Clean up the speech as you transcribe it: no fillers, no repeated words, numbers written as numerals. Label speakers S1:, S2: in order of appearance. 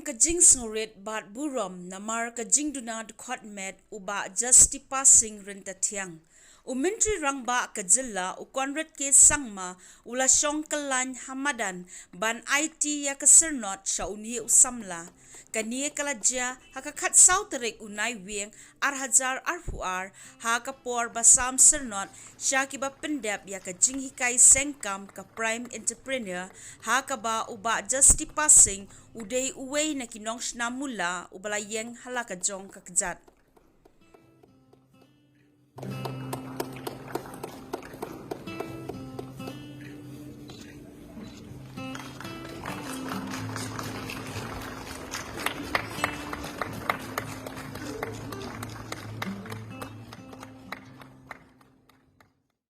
S1: kajing sngurit bat burom namar kajing duna dukhat met uba Justipassing renta thiang. Menteri rangba kajilla Conrad ke sangma ula Shong Kyraiñ Hamadan ban IT ya ke Syrnod shauni Samla. Kanie kalajia Haka khat sauterek unai wieng arhajar arhuar Haka por basam Syrnod syakiba pendap ya ke jinghikai sengkam ke prime entrepreneur Haka ba uba Justipassing udai uwei na kinong shnamula ubala yeng halaka jong kakjat.